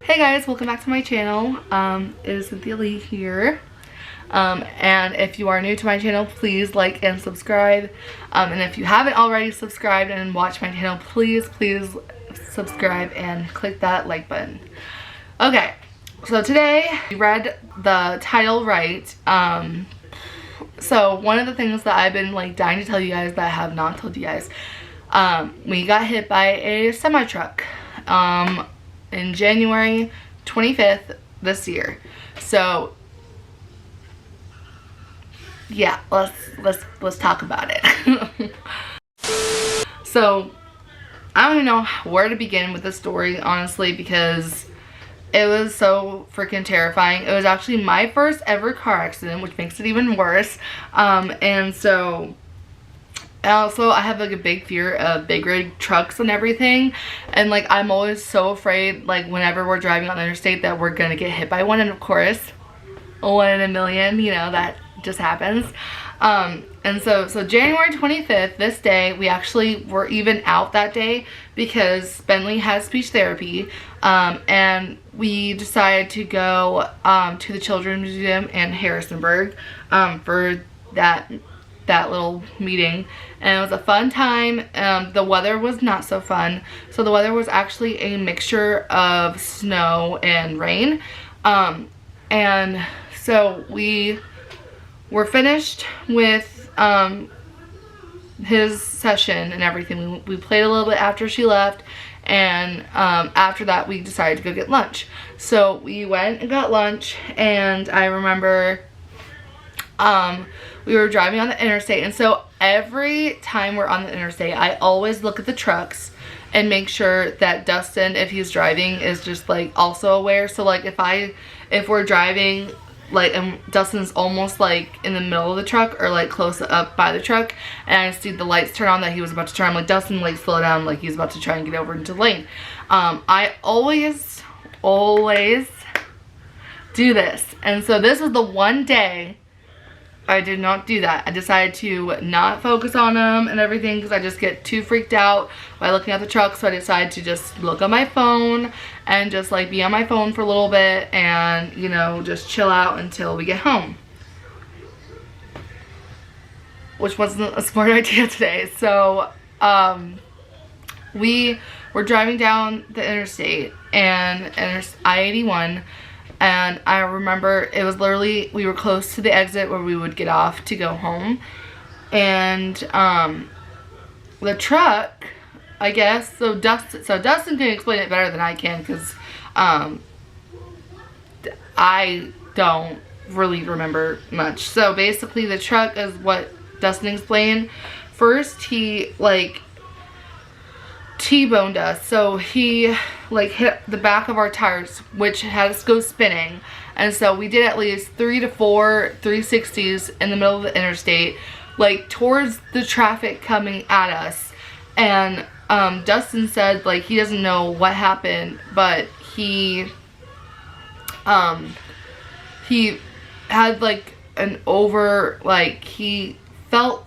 Hey guys, welcome back to my channel. It is Cynthia Lee here. And if you are new to my channel, please like and subscribe. And if you haven't already subscribed and watched my channel, please subscribe and click that like button. Okay, so today you read the title right. So one of the things that I've been like dying to tell you guys that I have not told you guys, we got hit by a semi-truck. In January 25th this year. So yeah, let's talk about it. So I don't even know where to begin with the story, honestly, because it was so freaking terrifying. It was actually my first ever car accident, which makes it even worse. And so also, I have like a big fear of big rig trucks and everything, and like I'm always so afraid, like whenever we're driving on the interstate, that we're gonna get hit by one. And of course, 1 in a million, you know, that just happens. And so January 25th, this day, we actually were even out that day because Bentley has speech therapy, and we decided to go to the Children's Museum in Harrisonburg for that little meeting, and it was a fun time. The weather was not so fun. So the weather was actually a mixture of snow and rain, and so we were finished with his session and everything. We played a little bit after she left, and after that we decided to go get lunch. So we went and got lunch, and I remember we were driving on the interstate, and so every time we're on the interstate, I always look at the trucks and make sure that Dustin, if he's driving, is just like also aware. So like if we're driving, like, and Dustin's almost like in the middle of the truck or like close up by the truck, and I see the lights turn on that he was about to turn, I'm like, Dustin, like slow down, like he's about to try and get over into the lane. I always do this, and so this was the one day I did not do that. I decided to not focus on them and everything because I just get too freaked out by looking at the truck. So I decided to just look on my phone and just like be on my phone for a little bit and, you know, just chill out until we get home. Which wasn't a smart idea today. So we were driving down the interstate, and there's I-81. And I remember it was literally, we were close to the exit where we would get off to go home. And the truck, I guess, so Dustin can explain it better than I can, because I don't really remember much. So basically the truck is what Dustin explained. First he like T-boned us, so he like hit the back of our tires, which had us go spinning, and so we did at least 3 to 4 360s in the middle of the interstate, like towards the traffic coming at us. And Dustin said like he doesn't know what happened, but he had like an he felt,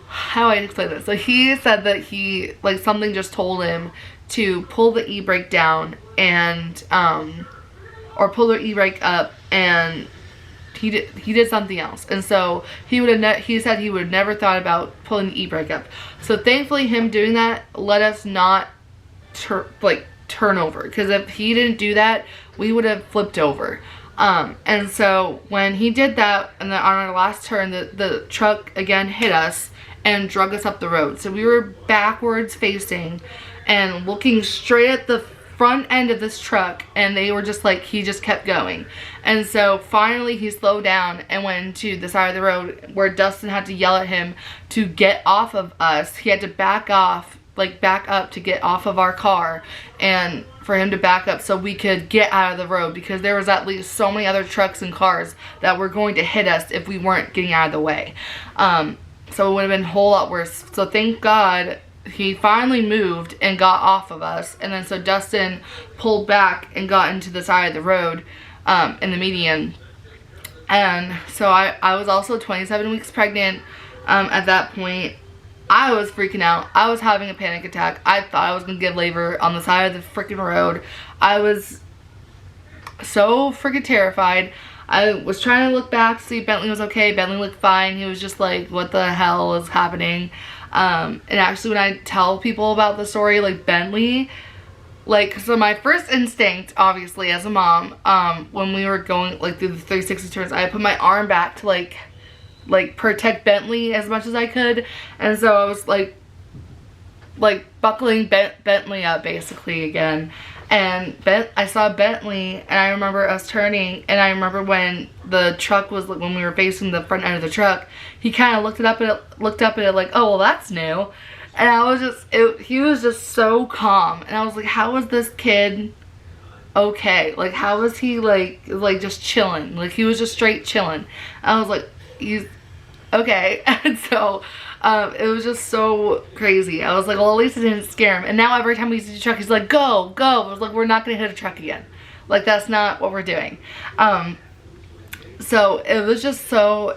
how do I explain this? So he said that he, like, something just told him to pull the e-brake down and, or pull the e-brake up, and he did something else. And so he said he would have never thought about pulling the e-brake up. So thankfully him doing that let us not turn over, because if he didn't do that, we would have flipped over. And so when he did that, and then on our last turn, the truck again hit us and drug us up the road. So we were backwards facing and looking straight at the front end of this truck, and they were just like, he just kept going. And so finally he slowed down and went to the side of the road where Dustin had to yell at him to get off of us. He had to back off, like back up to get off of our car, and for him to back up so we could get out of the road, because there was at least so many other trucks and cars that were going to hit us if we weren't getting out of the way. So it would have been a whole lot worse. So thank God he finally moved and got off of us. And then so Dustin pulled back and got into the side of the road in the median. And so I was also 27 weeks pregnant at that point. I was freaking out. I was having a panic attack. I thought I was gonna give labor on the side of the freaking road. I was so freaking terrified. I was trying to look back to see if Bentley was okay. Bentley looked fine. He was just like, what the hell is happening? And actually when I tell people about the story, like Bentley, like, so my first instinct, obviously, as a mom, when we were going, like, through the 360 turns, I put my arm back to, like, protect Bentley as much as I could. And so I was, like buckling Bentley up, basically, again. And I saw Bentley, and I remember us turning, and I remember when the truck was, when we were facing the front end of the truck, he kind of looked up at it like, oh, well, that's new. And I was just, he was just so calm. And I was like, how is this kid okay? Like, how is he, like just chilling? Like, he was just straight chilling. I was like, he's okay. And so, it was just so crazy. I was like, well, at least it didn't scare him. And now every time we see a truck, he's like, go, go. I was like, we're not going to hit a truck again. Like, that's not what we're doing. So, it was just so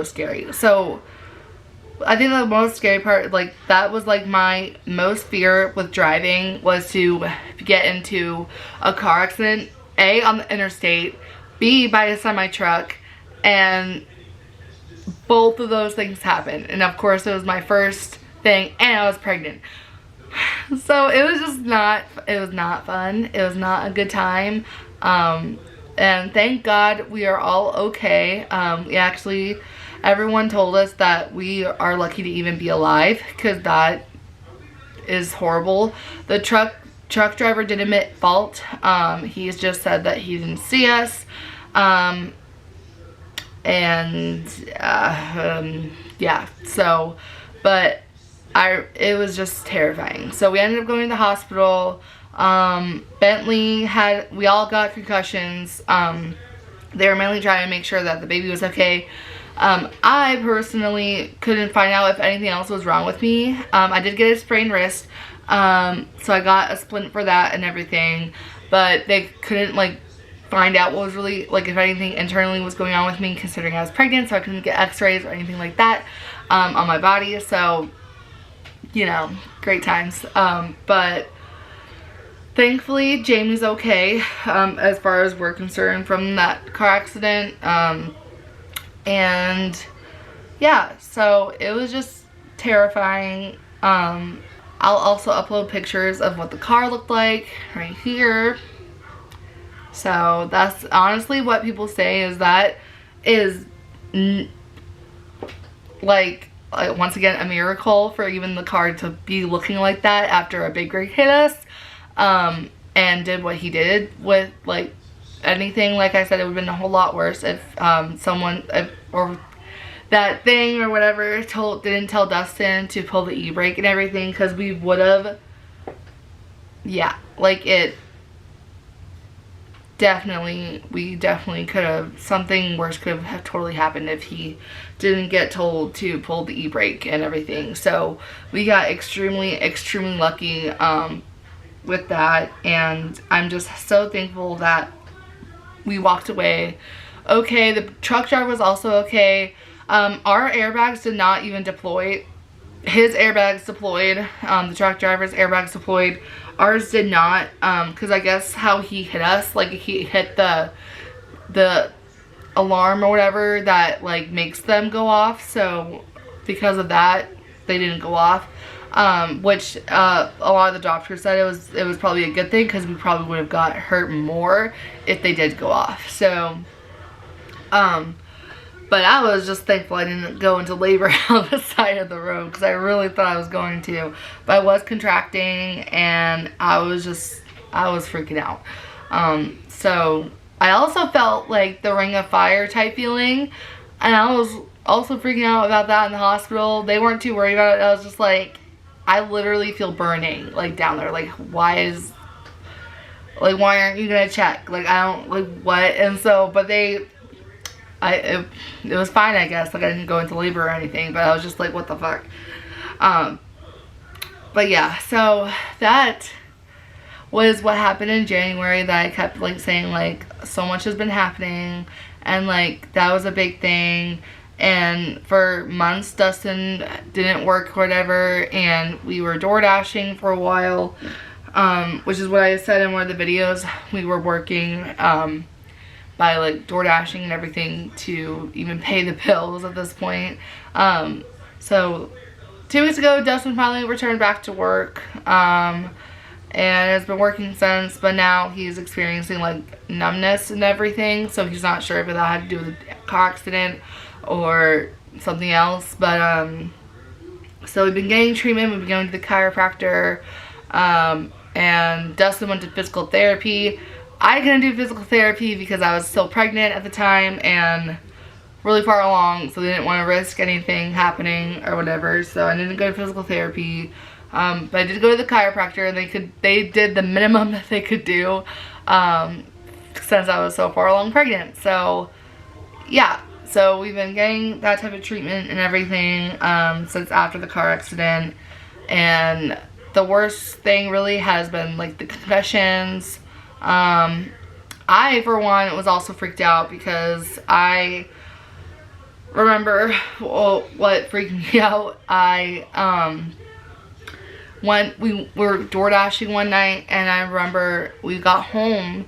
scary. So, I think the most scary part, like, that was, like, my most fear with driving was to get into a car accident, A, on the interstate, B, by a semi-truck, and both of those things happened. And, of course, it was my first thing, and I was pregnant. So, it was just not, it was not fun. It was not a good time. And thank God we are all okay. We actually... Everyone told us that we are lucky to even be alive, because that is horrible. The truck driver did admit fault. He's just said that he didn't see us. Yeah, so, but it was just terrifying. So we ended up going to the hospital. Bentley we all got concussions. They were mainly trying to make sure that the baby was okay. I personally couldn't find out if anything else was wrong with me. I did get a sprained wrist, so I got a splint for that and everything, but they couldn't, like, find out what was really, like, if anything internally was going on with me, considering I was pregnant, so I couldn't get x-rays or anything like that, on my body. So, you know, great times. But thankfully, Jamie's okay, as far as we're concerned from that car accident. And yeah, so it was just terrifying. I'll also upload pictures of what the car looked like right here. So that's honestly what people say is that is like once again a miracle for even the car to be looking like that after a big rig hit us, and did what he did with, like, anything. Like I said, it would have been a whole lot worse if or that thing or whatever didn't tell Dustin to pull the e-brake and everything, because we would have, yeah, like, we definitely could have, something worse could have totally happened if he didn't get told to pull the e-brake and everything. So we got extremely lucky with that, and I'm just so thankful that we walked away okay. The truck driver was also okay. Our airbags did not even deploy. His airbags deployed. The truck driver's airbags deployed. Ours did not, because I guess how he hit us, like, he hit the alarm or whatever that, like, makes them go off. So because of that, they didn't go off. Which a lot of the doctors said it was probably a good thing, because we probably would have got hurt more if they did go off. So, but I was just thankful I didn't go into labor on the side of the road, because I really thought I was going to. But I was contracting, and I was freaking out. So I also felt like the ring of fire type feeling, and I was also freaking out about that in the hospital. They weren't too worried about it. I was just like, I literally feel burning, like, down there. Like, why aren't you gonna check? Like, I don't, like, what? And so, but it was fine, I guess. Like, I didn't go into labor or anything, but I was just like, what the fuck? But yeah, so that was what happened in January, that I kept, like, saying, like, so much has been happening, and, like, that was a big thing. And for months, Dustin didn't work or whatever, and we were door dashing for a while, which is what I said in one of the videos. We were working by like door dashing and everything to even pay the bills at this point. So 2 weeks ago, Dustin finally returned back to work, and has been working since, but now he's experiencing like numbness and everything, so he's not sure if that had to do with a car accident or something else. But so we've been getting treatment. We've been going to the chiropractor, and Dustin went to physical therapy. I couldn't do physical therapy because I was still pregnant at the time and really far along, so they didn't want to risk anything happening or whatever, so I didn't go to physical therapy. But I did go to the chiropractor, and they did the minimum that they could do, since I was so far along pregnant. So yeah, so we've been getting that type of treatment and everything since after the car accident. And the worst thing really has been like the concussions. I, for one, was also freaked out because I remember what freaked me out. When we were door dashing one night, and I remember we got home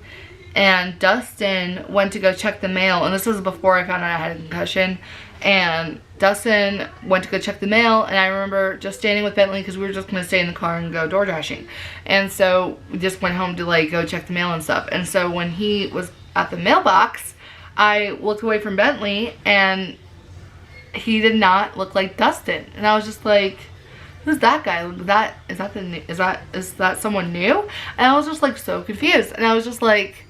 and Dustin went to go check the mail, and this was before I found out I had a concussion. And Dustin went to go check the mail, and I remember just standing with Bentley because we were just going to stay in the car and go door dashing. And so we just went home to like go check the mail and stuff. And so when he was at the mailbox, I looked away from Bentley, and he did not look like Dustin. And I was just like, who's that guy? Is that someone new? And I was just like so confused. And I was just like,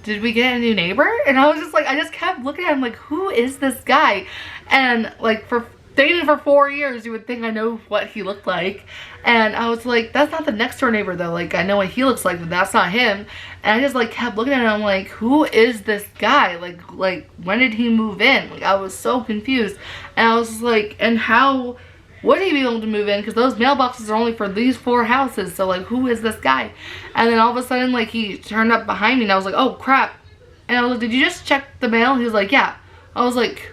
did we get a new neighbor? And I was just like, I just kept looking at him like, who is this guy? And like, for dating for 4 years, you would think I know what he looked like. And I was like, that's not the next door neighbor though. Like, I know what he looks like, but that's not him. And I just like kept looking at him like, who is this guy? Like when did he move in? Like, I was so confused. And I was just like, and how would he be able to move in? Because those mailboxes are only for these 4 houses. So like, who is this guy? And then all of a sudden, like, he turned up behind me, and I was like, oh crap. And I was like, did you just check the mail? He was like, yeah. I was like,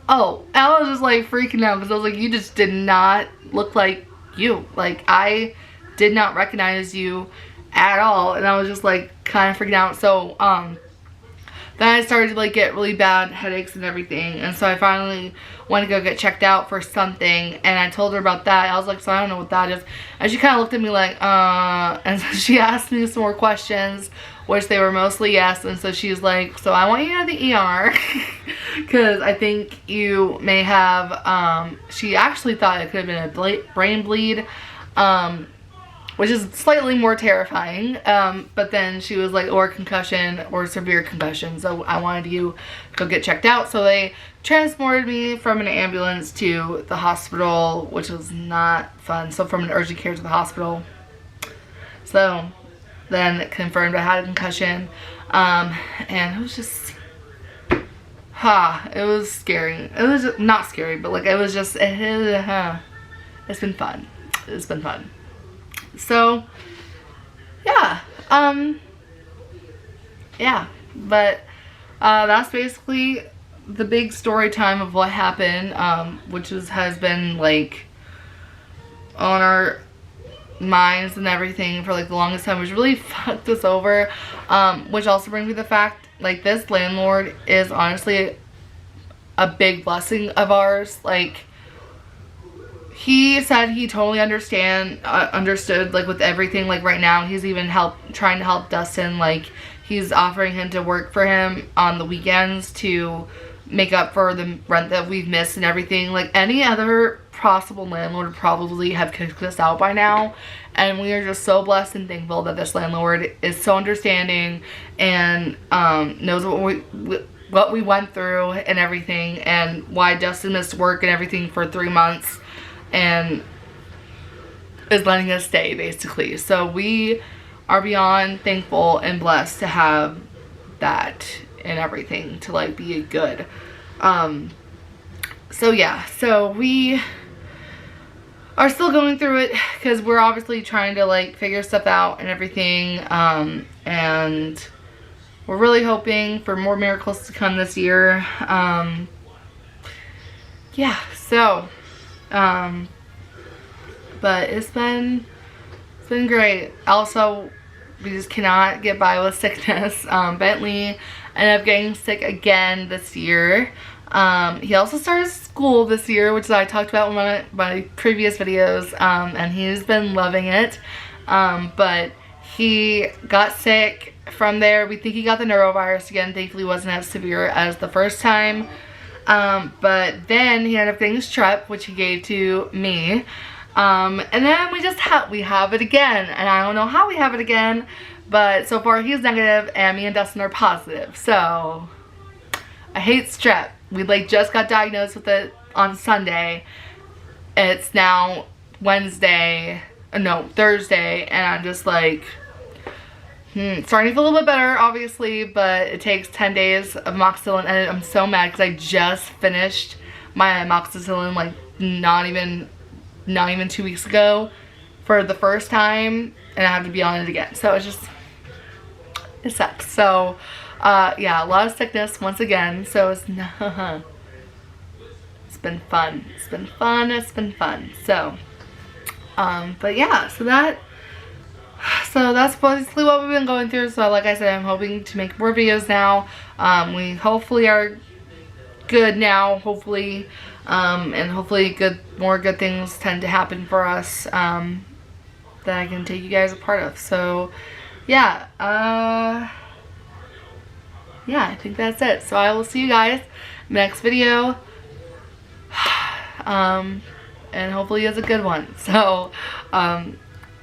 oh. And I was just like freaking out because I was like, you just did not look like you. Like, I did not recognize you at all. And I was just like kind of freaking out. So then I started to like get really bad headaches and everything, and so I finally went to go get checked out for something, and I told her about that. I was like, so I don't know what that is. And she kind of looked at me like, and so she asked me some more questions, which they were mostly yes. And so she's like, so I want you to go to the ER because I think you may have, she actually thought it could have been a brain bleed, which is slightly more terrifying, but then she was like, or concussion, or severe concussion. So I wanted you to go get checked out. So they transported me from an ambulance to the hospital, which was not fun. So from an urgent care to the hospital. So then it confirmed I had a concussion, and it was just, it was scary. It was not scary, but like, it was just, it's been fun. It's been fun. So yeah, yeah, but that's basically the big story time of what happened, which has been like on our minds and everything for like the longest time, which really fucked us over, which also brings me the fact, like, this landlord is honestly a big blessing of ours. Like, he said he totally understood like with everything. Like, right now he's even trying to help Dustin. Like, he's offering him to work for him on the weekends to make up for the rent that we've missed and everything. Like, any other possible landlord would probably have kicked us out by now, and we are just so blessed and thankful that this landlord is so understanding and knows what we went through and everything, and why Dustin missed work and everything for 3 months, and is letting us stay basically. So we are beyond thankful and blessed to have that and everything to like be good. So yeah, so we are still going through it because we're obviously trying to like figure stuff out and everything, and we're really hoping for more miracles to come this year. yeah, so, but it's been great. Also, we just cannot get by with sickness. Bentley ended up getting sick again this year. He also started school this year, which I talked about in one of my previous videos, and he's been loving it. But he got sick from there. We think he got the norovirus again. Thankfully, it wasn't as severe as the first time. But then he ended up getting strep, which he gave to me. And then we have it again, and I don't know how we have it again, but so far he's negative and me and Dustin are positive. So I hate strep. We just got diagnosed with it on Sunday. It's now Thursday, and I'm just like, starting to feel a little bit better, obviously, but it takes 10 days of amoxicillin, and I'm so mad because I just finished my amoxicillin like not even 2 weeks ago for the first time, and I have to be on it again. So it sucks. So yeah, a lot of sickness once again. So it's been fun. It's been fun. So but yeah, so that's basically what we've been going through. So like I said, I'm hoping to make more videos now. We hopefully are good now, hopefully, and hopefully more good things tend to happen for us, that I can take you guys a part of. So yeah, yeah, I think that's it. So I will see you guys next video, and hopefully it's a good one. So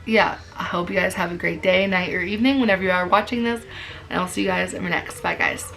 yeah, I hope you guys have a great day, night, or evening whenever you are watching this, and I'll see you guys in my next. Bye guys.